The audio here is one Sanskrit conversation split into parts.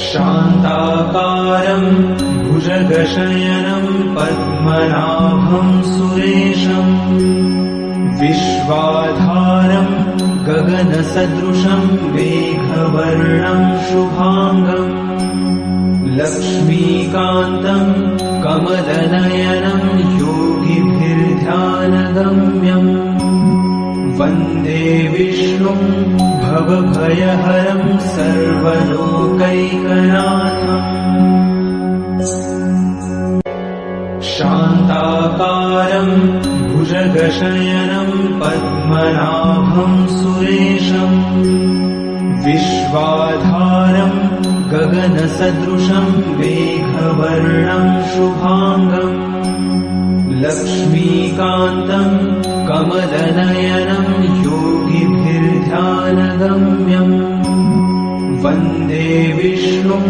शान्ताकारं भुजगशयनं पद्मनाभं सुरेशं विश्वाधारं गगनसदृशं मेघवर्णं शुभांगं लक्ष्मीकान्तं कमलनयनं योगिभिर्ध्यानगम्यम् वन्दे विष्णुं भवभयहरं सर्वलोकैकनाथम् शान्ताकारं भुजगशयनं पद्मनाभं सुरेशं विश्वाधारं गगनसदृशं मेघवर्णं शुभांगं लक्ष्मीकान्तं कमलनयनं योगिभिर्ध्यानगम्यम् वन्दे विष्णुं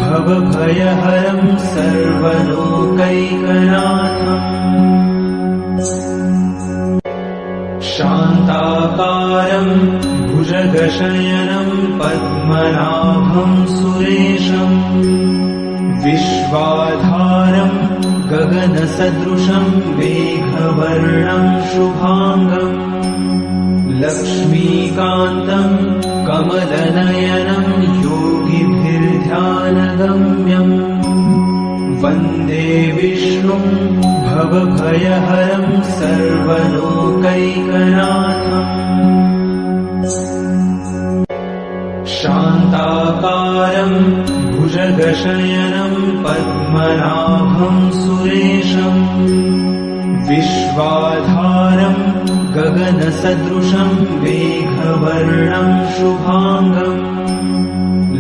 भवभयहरं सर्वलोकैकनाथम् शान्ताकारं भुजगशयनं पद्मनाभं सुरेशं विश्वाधारं गगनसदृशं मेघवर्णं शुभांगं लक्ष्मीकान्तं कमलनयनं योगिभिर्ध्यानगम्यम् वन्दे विष्णुं भवभयहरं सर्वलोकैकनाथम् शान्ताकारं भुजगशयनं पद्मनाभं सुरेशं विश्वाधारं गगनसदृशं मेघवर्णं शुभांगं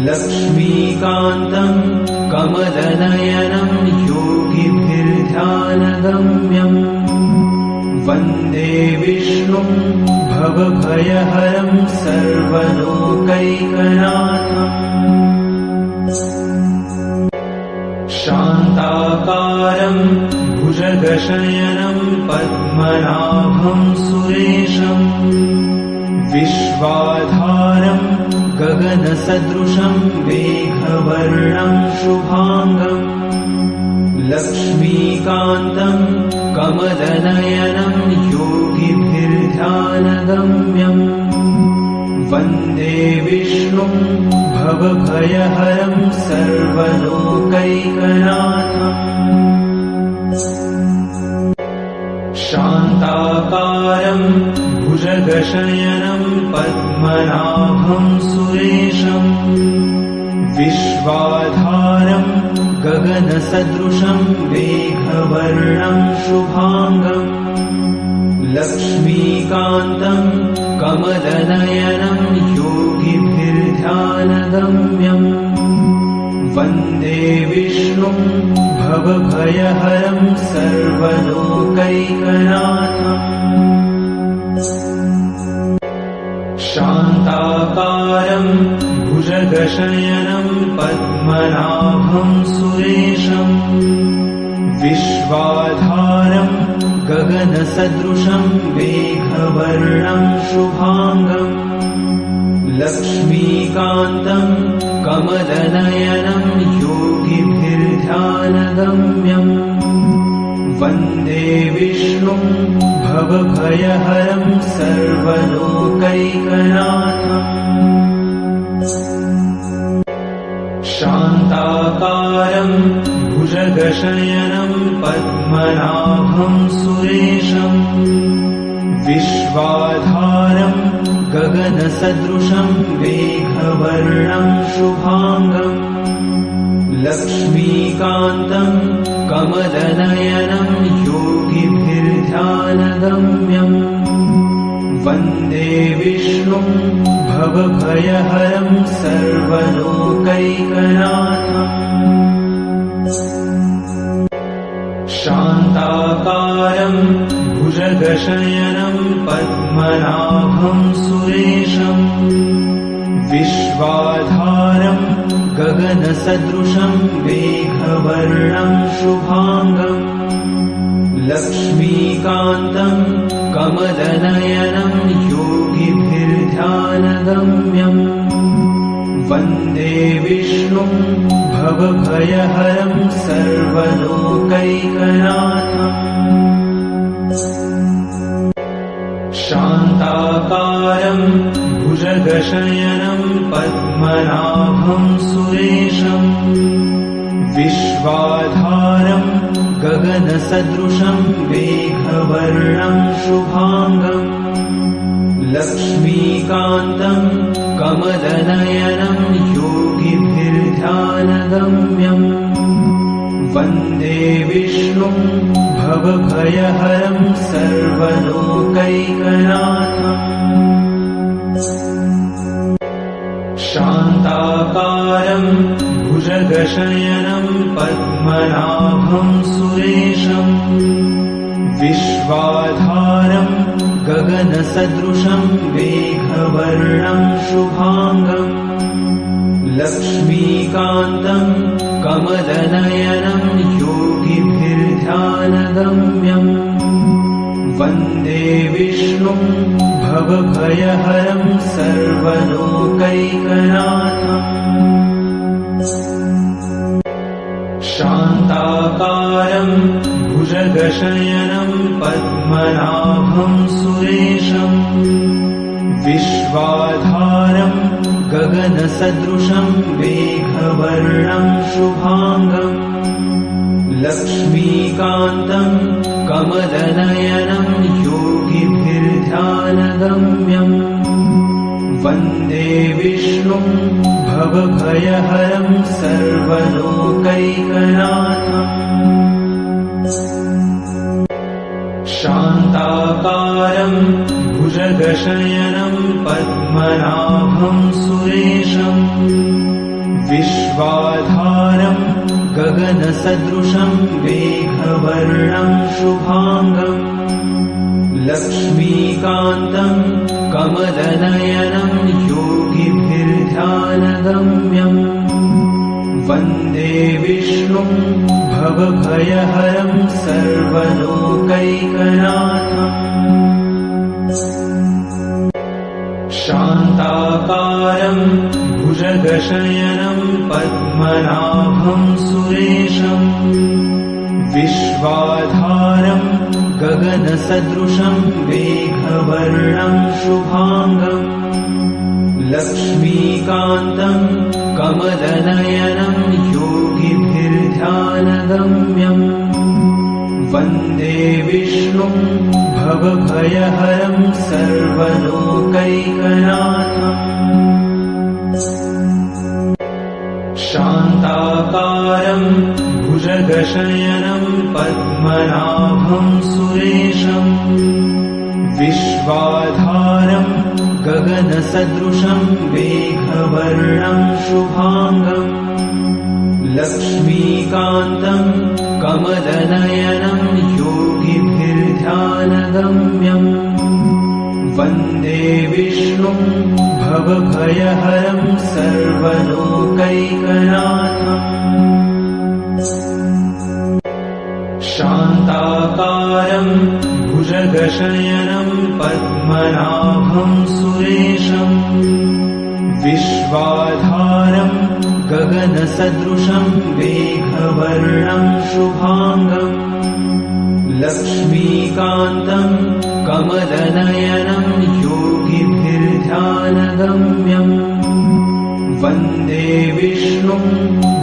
लक्ष्मीकान्तं कमलनयनं योगिभिर्ध्यानगम्यम् वन्दे विष्णुं भवभयहरं सर्वलोकैकनाथम् शान्ताकारं भुजगशयनं पद्मनाभं सुरेशं विश्वाधारं गगनसदृशं मेघवर्णं शुभांगं लक्ष्मीकान्तं कमलनयनं योगिभिर्ध्यानगम्यम् वन्दे विष्णुं भवभयहरं सर्वलोकैकनाथम् शान्ताकारं भुजगशयनं पद्मनाभं सुरेशं विश्वाधारं गगनसदृशं मेघवर्णं शुभांगं लक्ष्मीकान्तं कमलनयनं योगिभिर्ध्यानगम्यम् वन्दे विष्णुं भवभयहरं सर्वलोकैकनाथम् शान्ताकारं भुजगशयनं पद्मनाभं सुरेशं विश्वाधारं गगनसदृशं मेघवर्णं शुभांगं लक्ष्मीकान्तं कमलनयनं योगिभिर्ध्यानगम्यम् वन्दे विष्णुं भवभयहरं सर्वलोकैकनाथम् शान्ताकारं भुजगशयनं पद्मनाभं सुरेशं विश्वाधारं गगनसदृशं मेघवर्णं शुभांगं लक्ष्मीकान्तं कमलनयनं योगिभिर्ध्यानगम्यम् वन्दे विष्णुं भवभयहरं सर्वलोकैकनाथम् शान्ताकारं भुजगशयनं पद्मनाभं सुरेशं विश्वाधारं गगनसदृशं मेघवर्णं शुभांगं लक्ष्मीकान्तं कमलनयनं योगिभिर्ध्यानगम्यम् वन्दे विष्णुं भवभयहरं सर्वलोकैकनाथम् शान्ताकारं भुजगशयनं पद्मनाभं सुरेशम् विश्वाधारं गगनसदृशं मेघवर्णं शुभाङ्गम् लक्ष्मीकान्तं कमलनयनं योगिभिर्ध्यानगम्यम् वन्दे विष्णुं भवभयहरं सर्वलोकैकनाथम् शान्ताकारं भुजगशयनं पद्मनाभं सुरेशम् विश्वाधारं गगनसदृशं मेघवर्णं शुभाङ्गम् लक्ष्मीकान्तं कमलनयनं योगिभिर्ध्यानगम्यम् वन्दे विष्णुं भवभयहरं सर्वलोकैकनाथम् शान्ताकारं भुजगशयनं पद्मनाभं सुरेशम् विश्वाधारं गगनसदृशं मेघवर्णं शुभाङ्गम् लक्ष्मीकान्तं कमलनयनं योगिभिर्ध्यानगम्यम् वन्दे विष्णुं भवभयहरं सर्वलोकैकनाथम् शान्ताकारं भुजगशयनं पद्मनाभं सुरेशम् विश्वाधारं गगनसदृशं मेघवर्णं शुभाङ्गम् लक्ष्मीकान्तं कमलनयनं योगिभिर्ध्यानगम्यम् वन्दे विष्णुं भवभयहरं सर्वलोकैकनाथम् शान्ताकारं भुजगशयनं पद्मनाभं सुरेशम् विश्वाधारं गगनसदृशं मेघवर्णं शुभाङ्गम् लक्ष्मीकान्तं कमलनयनं योगिभिर्ध्यानगम्यम् वन्दे विष्णुं भवभयहरं सर्वलोकैकनाथम् शान्ताकारं भुजगशयनं पद्मनाभं सुरेशम् विश्वाधारं गगनसदृशं मेघवर्णं शुभाङ्गम् लक्ष्मीकान्तं कमलनयनं योगिभिर्ध्यानगम्यम् वन्दे विष्णुं भवभयहरं सर्वलोकैकनाथम् शान्ताकारं भुजगशयनं पद्मनाभं सुरेशम् विश्वाधारं गगनसदृशं मेघवर्णं शुभाङ्गम् लक्ष्मीकान्तं कमलनयनं योगिभिर्ध्यानगम्यम् वन्दे विष्णुं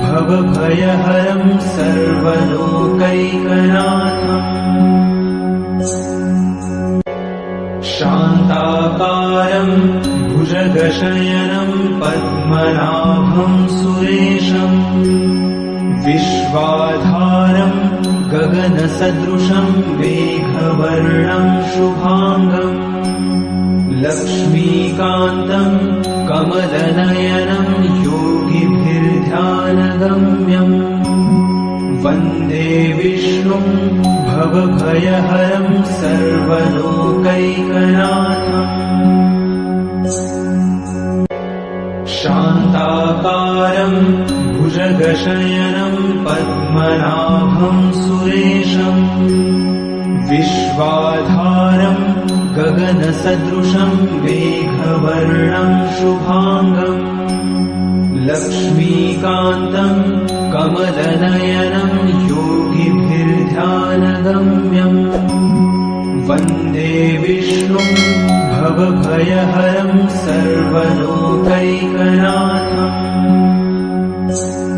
भवभयहरं सर्वलोकैकनाथम् शान्ताकारं भुजगशयनं पद्मनाभं सुरेशम् विश्वाधारं गगनसदृशं मेघवर्णं शुभाङ्गम् लक्ष्मीकान्तं कमलनयनं योगिभिर्ध्यानगम्यम् वन्दे विष्णुं भवभयहरं सर्वलोकैकनाथम् शान्ताकारं भुजगशयनं पद्मनाभं सुरेशम् विश्वाधारं गगनसदृशं मेघवर्णं शुभाङ्गम् लक्ष्मीकान्तम् कमलनयनं योगिभिर्ध्यानगम्यम् वन्दे विष्णुं भवभयहरं सर्वलोकैकनाथम्।